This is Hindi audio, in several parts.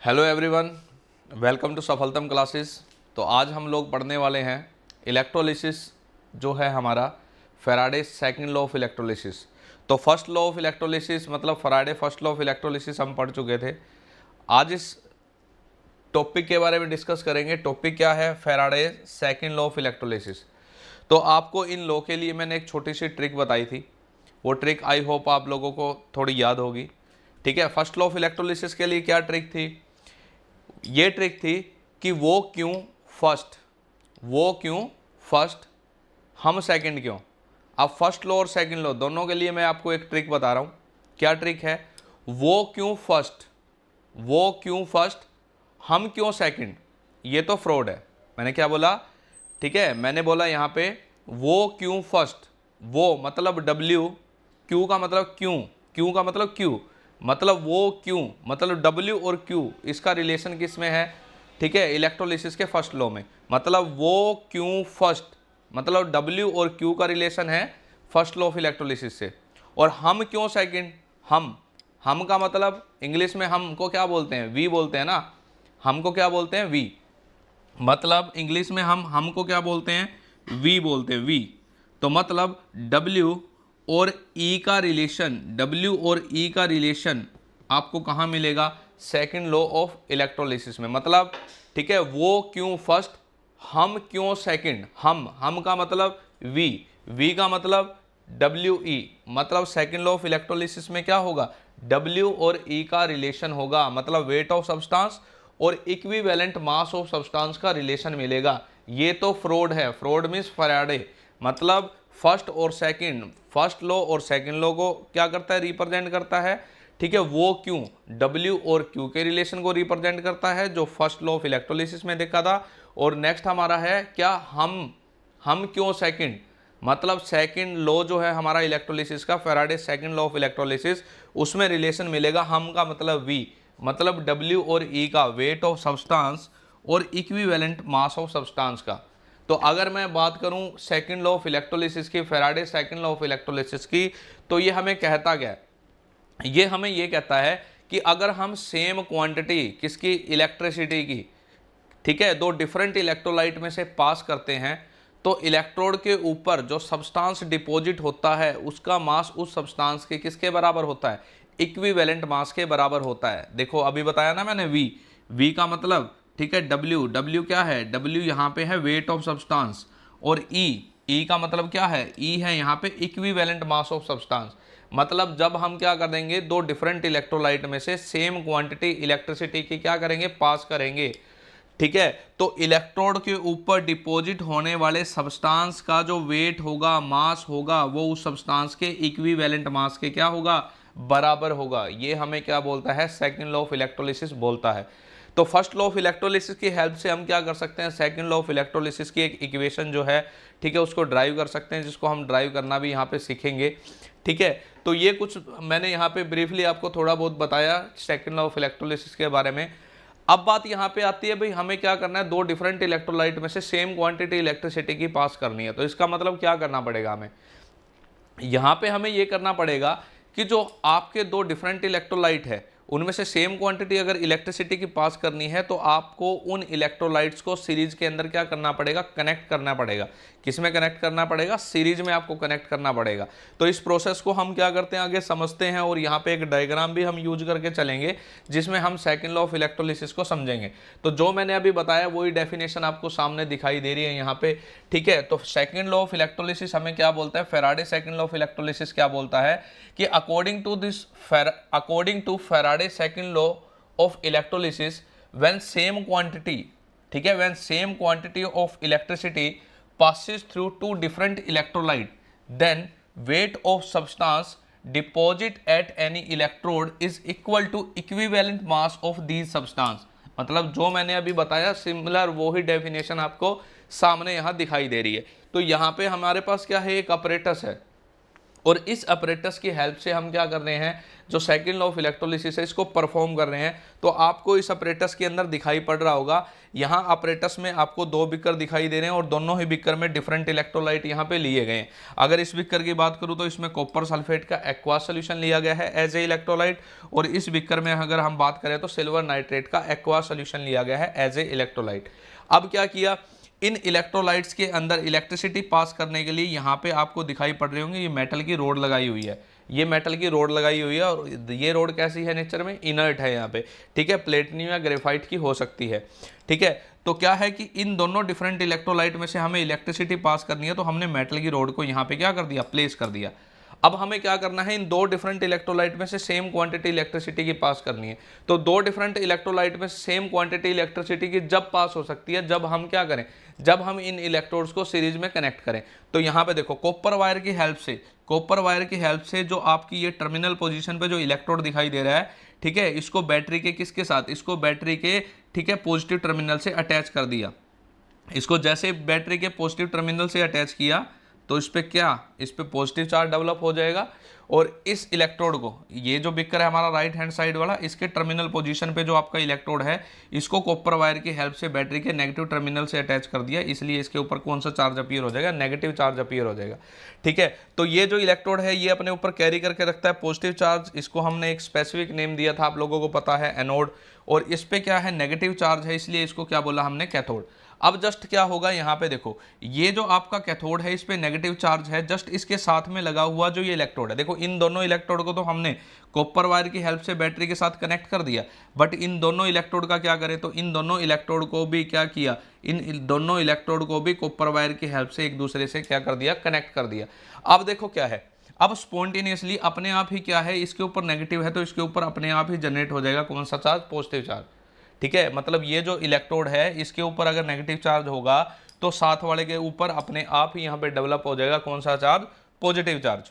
Hello everyone, welcome to Safaltam classes. तो आज हम लोग पढ़ने वाले हैं इलेक्ट्रोलिसिस जो है हमारा Faraday second law of electrolysis. तो फर्स्ट लॉ ऑफ इलेक्ट्रोलिसिस मतलब Faraday first law of electrolysis हम पढ़ चुके थे। आज इस टॉपिक के बारे में डिस्कस करेंगे। टॉपिक क्या है? Faraday second law of electrolysis. तो आपको इन लॉ के लिए मैंने एक छोटी सी ट्रिक बताई थी, वो ट्रिक आई होप आप लोगों को थोड़ी याद होगी। ठीक है, फर्स्ट लॉ ऑफ इलेक्ट्रोलिसिस के लिए क्या ट्रिक थी? ये ट्रिक थी कि वो क्यों फर्स्ट हम सेकंड क्यों। अब फर्स्ट लॉ और सेकंड लॉ दोनों के लिए मैं आपको एक ट्रिक बता रहा हूं। क्या ट्रिक है? वो क्यों फर्स्ट हम क्यों सेकंड। ये तो फ्रॉड है। मैंने क्या बोला? ठीक है, मैंने बोला यहां पे वो क्यों फर्स्ट, वो मतलब W, क्यू का मतलब क्यों का मतलब क्यू, मतलब वो क्यों मतलब W और Q इसका रिलेशन किस में है? ठीक है, इलेक्ट्रोलिसिस के फर्स्ट लॉ में। मतलब वो क्यों फर्स्ट मतलब W और Q का रिलेशन है फर्स्ट लॉ ऑफ इलेक्ट्रोलिसिस से। और हम क्यों सेकंड? हम का मतलब इंग्लिश में हम को क्या बोलते हैं? वी बोलते हैं ना। हमको क्या बोलते हैं? वी। मतलब इंग्लिश में हम को क्या बोलते हैं? वी बोलते हैं, वी। तो मतलब W और E का रिलेशन आपको कहाँ मिलेगा? सेकंड लॉ ऑफ इलेक्ट्रोलिसिस में। मतलब ठीक है, वो क्यों फर्स्ट हम क्यों सेकंड। हम का मतलब वी का मतलब WE। मतलब सेकंड लॉ ऑफ इलेक्ट्रोलिसिस में क्या होगा? W और E का रिलेशन होगा, मतलब वेट ऑफ सब्सटेंस और इक्विवेलेंट मास ऑफ सब्सटेंस का रिलेशन मिलेगा। ये तो फ्रॉड है। फ्रॉड मीन्स फैराडे मतलब फर्स्ट और सेकंड, फर्स्ट लॉ और सेकंड लॉ को क्या करता है? रिप्रेजेंट करता है। ठीक है, वो क्यों W और Q के रिलेशन को रिप्रेजेंट करता है, जो फर्स्ट लॉ ऑफ इलेक्ट्रोलिसिस में देखा था। और नेक्स्ट हमारा है क्या? हम क्यों सेकंड, मतलब सेकंड लॉ जो है हमारा इलेक्ट्रोलिसिस का, Faraday second law of electrolysis, उसमें रिलेशन मिलेगा हम का मतलब V, मतलब W और E का वेट ऑफ सब्सटेंस और इक्विवेलेंट मास ऑफ सब्सटेंस का। तो अगर मैं बात करूं सेकंड लॉ ऑफ इलेक्ट्रोलिसिस की, Faraday second law of electrolysis की, तो ये हमें कहता क्या है? ये हमें ये कहता है कि अगर हम सेम क्वांटिटी किसकी? इलेक्ट्रिसिटी की, ठीक है, दो डिफरेंट इलेक्ट्रोलाइट में से पास करते हैं, तो इलेक्ट्रोड के ऊपर जो सब्सटेंस डिपॉजिट होता है उसका मास उस सब्सटेंस के किसके बराबर होता है? इक्विवेलेंट मास के बराबर होता है। देखो अभी बताया ना मैंने, वी का मतलब ठीक है W क्या है? W यहाँ पे है वेट ऑफ सब्सटेंस। और E का मतलब क्या है? E है यहाँ पे इक्विवेलेंट मास ऑफ सब्सटेंस। मतलब जब हम क्या कर देंगे, दो डिफरेंट इलेक्ट्रोलाइट में से सेम क्वांटिटी इलेक्ट्रिसिटी की क्या करेंगे? पास करेंगे। ठीक है, तो इलेक्ट्रोड के ऊपर डिपॉजिट होने वाले सब्सटेंस का जो वेट होगा, मास होगा, वो उस सब्सटेंस के इक्विवेलेंट मास के क्या होगा? बराबर होगा। ये हमें क्या बोलता है? सेकंड लॉ ऑफ इलेक्ट्रोलिसिस बोलता है। तो फर्स्ट लॉ ऑफ इलेक्ट्रोलिसिस की हेल्प से हम क्या कर सकते हैं? सेकंड लॉ ऑफ इलेक्ट्रोलिसिस की एक इक्वेशन जो है, ठीक है, उसको ड्राइव कर सकते हैं, जिसको हम ड्राइव करना भी यहाँ पे सीखेंगे। ठीक है, तो ये कुछ मैंने यहाँ पे ब्रीफली आपको थोड़ा बहुत बताया सेकंड लॉ ऑफ इलेक्ट्रोलिसिस के बारे में। अब बात यहाँ पे आती है भाई, हमें क्या करना है? दो डिफरेंट इलेक्ट्रोलाइट में से सेम क्वांटिटी इलेक्ट्रिसिटी की पास करनी है। तो इसका मतलब क्या करना पड़ेगा हमें? यहाँ पे हमें ये करना पड़ेगा कि जो आपके दो डिफरेंट इलेक्ट्रोलाइट है उनमें से सेम क्वांटिटी अगर इलेक्ट्रिसिटी की पास करनी है, तो आपको उन इलेक्ट्रोलाइट्स को सीरीज के अंदर क्या करना पड़ेगा? कनेक्ट करना पड़ेगा। किसमें कनेक्ट करना पड़ेगा? सीरीज में आपको कनेक्ट करना पड़ेगा। तो इस प्रोसेस को हम क्या करते हैं? आगे समझते हैं, और यहाँ पे एक डायग्राम भी हम यूज करके चलेंगे जिसमें हम सेकंड लॉ ऑफ इलेक्ट्रोलिसिस को समझेंगे। तो जो मैंने अभी बताया वही डेफिनेशन आपको सामने दिखाई दे रही है यहाँ पे। ठीक है, तो सेकंड लॉ ऑफ इलेक्ट्रोलिसिस हमें क्या बोलता है? Faraday second law of electrolysis क्या बोलता है कि according to Faraday second law of electrolysis, when same quantity, ठीक है, when same quantity of electricity passes through two different electrolyte, then weight of substance deposit at any electrode is equal to equivalent mass of these substance। मतलब जो मैंने अभी बताया सिमिलर वही डेफिनेशन आपको सामने यहां दिखाई दे रही है। तो यहां पे हमारे पास क्या है? एक अपरेटस है, और इस अपरेटस की हेल्प से हम क्या कर रहे हैं, जो सेकंड लॉ ऑफ इलेक्ट्रोलिसिस है इसको परफॉर्म कर रहे हैं। तो आपको इस अपरेटस के अंदर दिखाई पड़ रहा होगा, यहाँ अपरेटस में आपको 2 बीकर दिखाई दे रहे हैं और दोनों ही बीकर में डिफरेंट इलेक्ट्रोलाइट यहाँ पे लिए गए हैं। अगर इस बीकर की बात करूँ तो इसमें कॉपर सल्फेट का एक्वा सोल्यूशन लिया गया है एज ए इलेक्ट्रोलाइट, और इस बीकर में अगर हम बात करें तो सिल्वर नाइट्रेट का एक्वा सोल्यूशन लिया गया है एज ए इलेक्ट्रोलाइट। अब क्या किया, इन इलेक्ट्रोलाइट्स के अंदर इलेक्ट्रिसिटी पास करने के लिए यहाँ पे आपको दिखाई पड़ रही होंगे ये मेटल की रोड लगाई हुई है, ये मेटल की रोड लगाई हुई है, और ये रोड कैसी है नेचर में, इनर्ट है यहाँ पे, ठीक है, प्लेटिनम या ग्रेफाइट की हो सकती है, ठीक है। तो क्या है कि इन दोनों डिफरेंट इलेक्ट्रोलाइट में से हमें इलेक्ट्रिसिटी पास करनी है, तो हमने मेटल की रोड को यहाँ पे क्या कर दिया, प्लेस कर दिया। अब हमें क्या करना है, इन 2 डिफरेंट इलेक्ट्रोलाइट में से सेम क्वांटिटी इलेक्ट्रिसिटी की पास करनी है। तो 2 डिफरेंट इलेक्ट्रोलाइट में से सेम क्वांटिटी इलेक्ट्रिसिटी की जब पास हो सकती है, जब हम क्या करें, जब हम इन इलेक्ट्रोड्स को सीरीज में कनेक्ट करें। तो यहाँ पे देखो कॉपर वायर की हेल्प से जो आपकी ये टर्मिनल पोजीशन पे जो इलेक्ट्रोड दिखाई दे रहा है, ठीक है, इसको बैटरी के किसके साथ, इसको बैटरी के, ठीक है, पॉजिटिव टर्मिनल से अटैच कर दिया। इसको जैसे बैटरी के पॉजिटिव टर्मिनल से अटैच किया तो इस पे क्या, इस पे पॉजिटिव चार्ज डेवलप हो जाएगा, और इस इलेक्ट्रोड को, ये जो बीकर है हमारा राइट हैंड साइड वाला, इसके टर्मिनल पोजीशन पे जो आपका इलेक्ट्रोड है, इसको कॉपर वायर की हेल्प से बैटरी के नेगेटिव टर्मिनल से अटैच कर दिया, इसलिए इसके ऊपर कौन सा चार्ज अपीयर हो जाएगा, नेगेटिव चार्ज अपीयर हो जाएगा, ठीक है। तो ये जो इलेक्ट्रोड है ये अपने ऊपर कैरी करके रखता है पॉजिटिव चार्ज, इसको हमने एक स्पेसिफिक नेम दिया था, आप लोगों को पता है, एनोड, और इस पे क्या है, नेगेटिव चार्ज है, इसलिए इसको क्या बोला हमने, कैथोड। अब जस्ट क्या होगा, यहाँ पे देखो ये जो आपका कैथोड है इस पे नेगेटिव चार्ज है, जस्ट इसके साथ में लगा हुआ जो ये इलेक्ट्रोड है, देखो इन दोनों इलेक्ट्रोड को तो हमने कॉपर वायर की हेल्प से बैटरी के साथ कनेक्ट कर दिया, बट इन दोनों इलेक्ट्रोड का क्या करें, तो इन दोनों इलेक्ट्रोड को भी क्या किया, इन दोनों इलेक्ट्रोड को भी कॉपर वायर की हेल्प से एक दूसरे से क्या कर दिया, कनेक्ट कर दिया। अब देखो क्या है, अब स्पॉन्टेनियसली अपने आप ही क्या है, इसके ऊपर नेगेटिव है तो इसके ऊपर अपने आप ही जनरेट हो जाएगा कौन सा चार्ज, पॉजिटिव चार्ज, ठीक है। मतलब ये जो इलेक्ट्रोड है इसके ऊपर अगर नेगेटिव चार्ज होगा तो साथ वाले के ऊपर अपने आप ही यहाँ पे डेवलप हो जाएगा कौन सा चार्ज, पॉजिटिव चार्ज,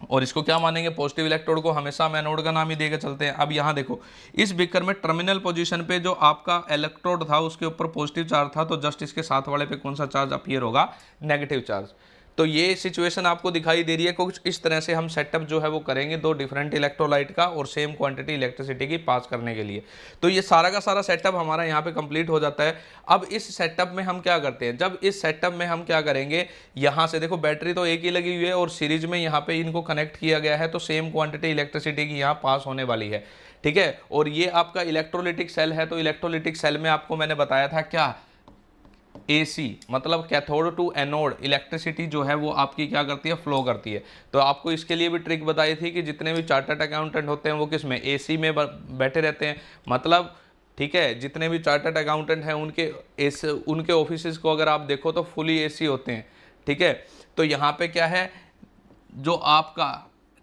और इसको क्या मानेंगे, पॉजिटिव इलेक्ट्रोड को हमेशा हम एनोड का नाम ही देकर चलते हैं। अब यहाँ देखो इस बीकर में टर्मिनल पोजीशन पे जो आपका इलेक्ट्रोड था उसके ऊपर पॉजिटिव चार्ज था, तो जस्ट इसके साथ वाले पे कौन सा चार्ज अपीयर होगा, नेगेटिव चार्ज। तो ये सिचुएशन आपको दिखाई दे रही है, कुछ इस तरह से हम सेटअप जो है वो करेंगे 2 डिफरेंट इलेक्ट्रोलाइट का और सेम क्वांटिटी इलेक्ट्रिसिटी की पास करने के लिए। तो ये सारा का सारा सेटअप हमारा यहाँ पे कंप्लीट हो जाता है। अब इस सेटअप में हम क्या करते हैं, जब इस सेटअप में हम क्या करेंगे, यहाँ से देखो बैटरी तो एक ही लगी हुई है और सीरीज में यहाँ पे इनको कनेक्ट किया गया है, तो सेम क्वांटिटी इलेक्ट्रिसिटी की यहाँ पास होने वाली है, ठीक है। और ये आपका इलेक्ट्रोलिटिक सेल है, तो इलेक्ट्रोलिटिक सेल में आपको मैंने बताया था क्या, AC मतलब कैथोड टू एनोड इलेक्ट्रिसिटी जो है वो आपकी क्या करती है, फ्लो करती है। तो आपको इसके लिए भी ट्रिक बताई थी कि जितने भी चार्टर्ड अकाउंटेंट होते हैं वो किस में, AC में बैठे रहते हैं, मतलब ठीक है, जितने भी चार्टर्ड अकाउंटेंट हैं उनके ऑफिसेज को अगर आप देखो तो फुली AC होते हैं, ठीक है। तो यहाँ पे क्या है, जो आपका,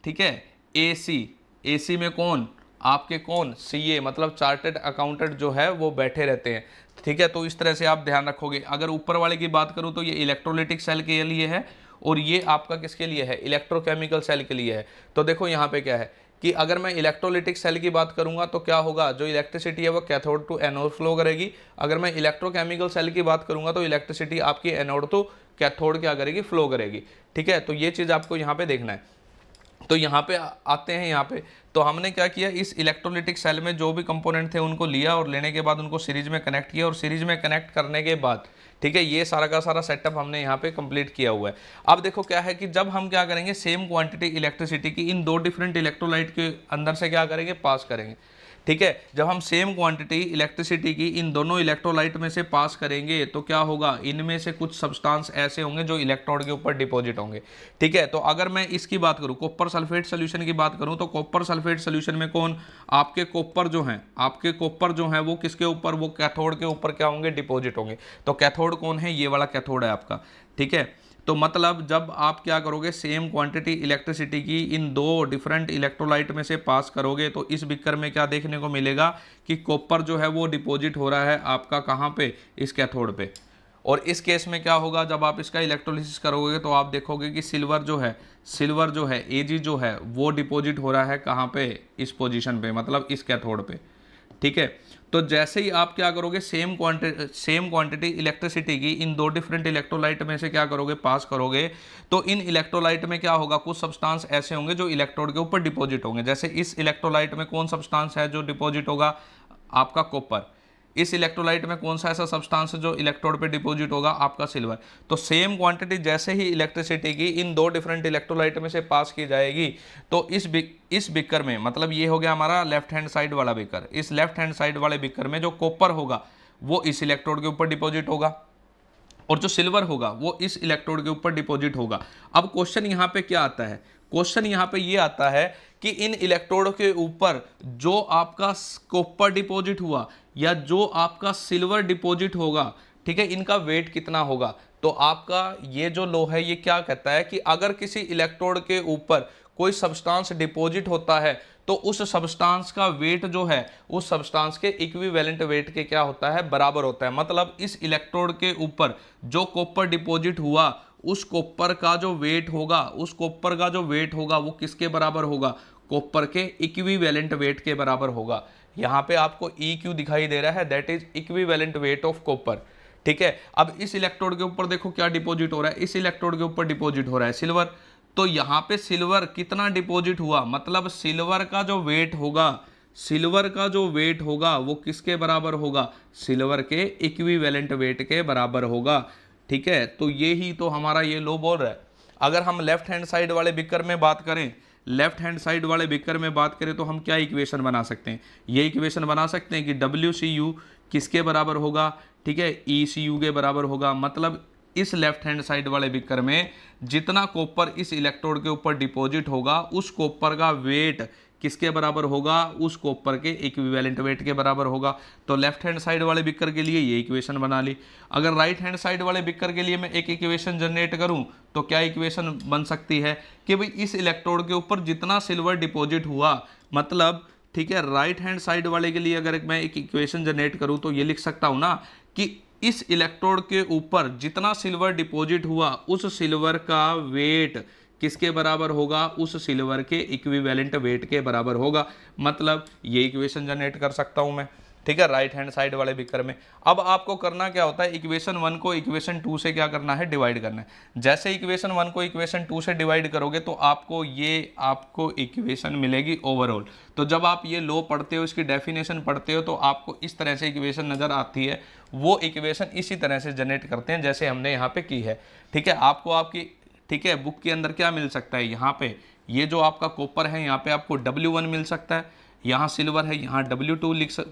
ठीक है, AC में कौन, आपके कौन, CA मतलब चार्टर्ड अकाउंटेंट जो है वो बैठे रहते हैं, ठीक है। तो इस तरह से आप ध्यान रखोगे। अगर ऊपर वाले की बात करूं तो ये इलेक्ट्रोलिटिक सेल के लिए है और ये आपका किसके लिए है, इलेक्ट्रोकेमिकल सेल के लिए है। तो देखो यहाँ पे क्या है कि अगर मैं इलेक्ट्रोलिटिक सेल की बात करूंगा तो क्या होगा, जो इलेक्ट्रिसिटी है वो कैथोड टू एनोड फ्लो करेगी। अगर मैं इलेक्ट्रोकेमिकल सेल की बात करूंगा तो इलेक्ट्रिसिटी आपकी एनोड टू कैथोड क्या करेगी, फ्लो करेगी, ठीक है। तो ये चीज़ आपको यहाँ पे देखना है। तो यहाँ पे आते हैं, यहाँ पे तो हमने क्या किया, इस इलेक्ट्रोलिटिक सेल में जो भी कंपोनेंट थे उनको लिया और लेने के बाद उनको सीरीज में कनेक्ट किया, और सीरीज में कनेक्ट करने के बाद, ठीक है, ये सारा का सारा सेटअप हमने यहाँ पे कंप्लीट किया हुआ है। अब देखो क्या है कि जब हम क्या करेंगे, सेम क्वांटिटी इलेक्ट्रिसिटी की इन 2 डिफरेंट इलेक्ट्रोलाइट के अंदर से क्या करेंगे, पास करेंगे, ठीक है। जब हम सेम क्वांटिटी इलेक्ट्रिसिटी की इन दोनों इलेक्ट्रोलाइट में से पास करेंगे तो क्या होगा, इनमें से कुछ सब्सटेंस ऐसे होंगे जो इलेक्ट्रोड के ऊपर डिपॉजिट होंगे, ठीक है। तो अगर मैं इसकी बात करूं, कॉपर सल्फेट सोल्यूशन की बात करूं, तो कॉपर सल्फेट सोल्यूशन में कौन, आपके कॉपर जो हैं वो किसके ऊपर, वो कैथोड के ऊपर क्या होंगे, डिपॉजिट होंगे। तो कैथोड कौन है, ये वाला कैथोड है आपका, ठीक है। तो मतलब जब आप क्या करोगे, सेम क्वांटिटी इलेक्ट्रिसिटी की इन 2 डिफरेंट इलेक्ट्रोलाइट में से पास करोगे तो इस बीकर में क्या देखने को मिलेगा कि कॉपर जो है वो डिपॉजिट हो रहा है आपका कहाँ पे, इस कैथोड पे। और इस केस में क्या होगा, जब आप इसका इलेक्ट्रोलिसिस करोगे तो आप देखोगे कि सिल्वर जो है Ag जो है वो डिपॉजिट हो रहा है कहाँ पे, इस पोजीशन पे, मतलब इस कैथोड पे, ठीक है। तो जैसे ही आप क्या करोगे, सेम क्वांटिटी इलेक्ट्रिसिटी की इन दो डिफरेंट इलेक्ट्रोलाइट में से क्या करोगे, पास करोगे, तो इन इलेक्ट्रोलाइट में क्या होगा, कुछ सब्सटेंस ऐसे होंगे जो इलेक्ट्रोड के ऊपर डिपॉजिट होंगे। जैसे इस इलेक्ट्रोलाइट में कौन सब्सटेंस है जो डिपॉजिट होगा, आपका कॉपर। इस इलेक्ट्रोलाइट में कौन सा ऐसा सब्सटेंस है जो इलेक्ट्रोड पे डिपॉजिट होगा, आपका सिल्वर। तो सेम क्वांटिटी जैसे ही इलेक्ट्रिसिटी की इन दो डिफरेंट इलेक्ट्रोलाइट में से पास की जाएगी, तो इस बीकर में, मतलब ये हो गया हमारा लेफ्ट हैंड साइड वाला बीकर, इस लेफ्ट हैंड साइड वाले बीकर में जो कॉपर होगा वो इस इलेक्ट्रोड के ऊपर डिपॉजिट होगा, और जो सिल्वर होगा वो इस इलेक्ट्रोड के ऊपर डिपॉजिट होगा। अब क्वेश्चन यहाँ पे क्या आता है, क्वेश्चन यहाँ पे ये आता है कि इन इलेक्ट्रोड के ऊपर जो आपका कॉपर डिपॉजिट हुआ या जो आपका सिल्वर डिपॉजिट होगा, ठीक है, इनका वेट कितना होगा। तो आपका ये जो लॉ है ये क्या कहता है कि अगर किसी इलेक्ट्रोड के ऊपर कोई सब्सटेंस डिपॉजिट होता है तो उस सब्सटेंस का वेट जो है उस सब्सटेंस के इक्विवेलेंट वेट के क्या होता है, बराबर होता है। मतलब इस इलेक्ट्रोड के ऊपर जो कॉपर डिपॉजिट हुआ उस कॉपर का जो वेट होगा, उस कॉपर का जो वेट होगा वो किसके बराबर होगा, कॉपर के इक्विवेलेंट वेट के बराबर होगा। यहाँ पे आपको EQ दिखाई दे रहा है, that is equivalent weight of copper, ठीक है। अब इस इलेक्ट्रोड के ऊपर देखो क्या डिपॉजिट हो रहा है, इस इलेक्ट्रोड के ऊपर डिपॉजिट हो रहा है सिल्वर। तो यहाँ पे सिल्वर कितना डिपॉजिट हुआ, मतलब सिल्वर का जो वेट होगा, सिल्वर का जो वेट होगा वो किसके बराबर होगा, सिल्वर के इक्विवेलेंट वेट के बराबर होगा, ठीक है। तो ये ही तो हमारा ये लॉ बोल रहा है। अगर हम लेफ्ट हैंड साइड वाले बिकर में बात करें, लेफ्ट हैंड साइड वाले बिकर में बात करें तो हम क्या इक्वेशन बना सकते हैं, ये इक्वेशन बना सकते हैं कि WCU किसके बराबर होगा, ठीक है, ECU के बराबर होगा। मतलब इस लेफ्ट हैंड साइड वाले बिकर में जितना कॉपर इस इलेक्ट्रोड के ऊपर डिपॉजिट होगा उस कॉपर का वेट किसके बराबर होगा, उस कॉपर के इक्विवेलेंट वेट के बराबर होगा। तो लेफ्ट हैंड साइड वाले बिकर के लिए ये इक्वेशन बना ली। अगर राइट हैंड साइड वाले बिकर के लिए मैं एक इक्वेशन जनरेट करूं तो क्या इक्वेशन बन सकती है कि भाई इस इलेक्ट्रोड के ऊपर जितना सिल्वर डिपॉजिट हुआ, मतलब ठीक है, राइट हैंड साइड वाले के लिए अगर मैं एक इक्वेशन जनरेट करूं तो ये लिख सकता हूं ना कि इस इलेक्ट्रोड के ऊपर जितना सिल्वर डिपॉजिट हुआ उस सिल्वर का वेट किसके बराबर होगा, उस सिल्वर के इक्विवेलेंट वेट के बराबर होगा। मतलब ये इक्वेशन जनरेट कर सकता हूं मैं, ठीक है, राइट हैंड साइड वाले बिकर में। अब आपको करना क्या होता है, इक्वेशन 1 को इक्वेशन 2 से क्या करना है, डिवाइड करना है। जैसे इक्वेशन 1 को इक्वेशन 2 से डिवाइड करोगे तो आपको इक्वेशन मिलेगी ओवरऑल। तो जब आप ये लॉ पढ़ते हो, इसकी डेफिनेशन पढ़ते हो, तो आपको इस तरह से इक्वेशन नजर आती है। वो इक्वेशन इसी तरह से जनरेट करते हैं जैसे हमने यहाँ पे की है, ठीक है। आपको आपकी, ठीक है, बुक के अंदर क्या मिल सकता है, यहाँ पे ये जो आपका कॉपर है यहाँ पे आपको W1 मिल सकता है, यहाँ सिल्वर है यहाँ W2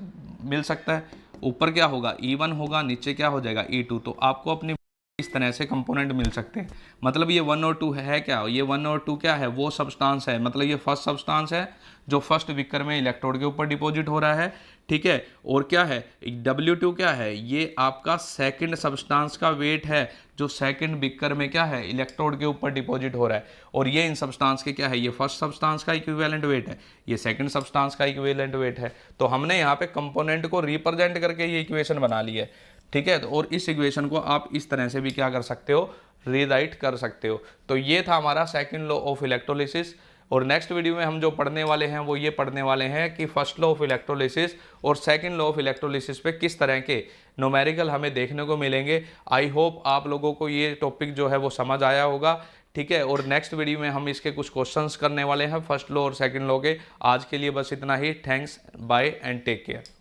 मिल सकता है, ऊपर क्या होगा E1 होगा, नीचे क्या हो जाएगा E2। तो आपको अपनी इस तरह से कंपोनेंट मिल सकते हैं। मतलब ये 1 और 2 है क्या, ये 1 और 2 क्या है, वो सब्सटेंस है। मतलब ये फर्स्ट सब्सटेंस है जो फर्स्ट बिकर में इलेक्ट्रोड के ऊपर डिपॉजिट हो रहा है, ठीक है। और क्या है W2 क्या है, ये आपका सेकंड सब्सटेंस का वेट है जो सेकंड बिकर में क्या है, इलेक्ट्रोड के ऊपर डिपॉजिट हो रहा है। और ये इन सब्सटेंस के क्या है, ये फर्स्ट सब्सटेंस का इक्विवेलेंट वेट है, ये सेकंड सब्सटेंस का इक्विवेलेंट वेट है। तो हमने यहाँ पे कंपोनेंट को रिप्रेजेंट करके ये इक्वेशन बना ली है, ठीक है। और इस इक्वेशन को आप इस तरह से भी क्या कर सकते हो, रीराइट कर सकते हो। तो ये था हमारा सेकंड लॉ ऑफ इलेक्ट्रोलिसिस। और नेक्स्ट वीडियो में हम जो पढ़ने वाले हैं वो ये पढ़ने वाले हैं कि फर्स्ट लॉ ऑफ इलेक्ट्रोलिसिस और सेकंड लॉ ऑफ इलेक्ट्रोलिसिस पे किस तरह के न्यूमेरिकल हमें देखने को मिलेंगे। आई होप आप लोगों को ये टॉपिक जो है वो समझ आया होगा, ठीक है। और नेक्स्ट वीडियो में हम इसके कुछ क्वेश्चंस करने वाले हैं फर्स्ट लॉ और सेकंड लॉ के। आज के लिए बस इतना ही। Thanks, bye and take care.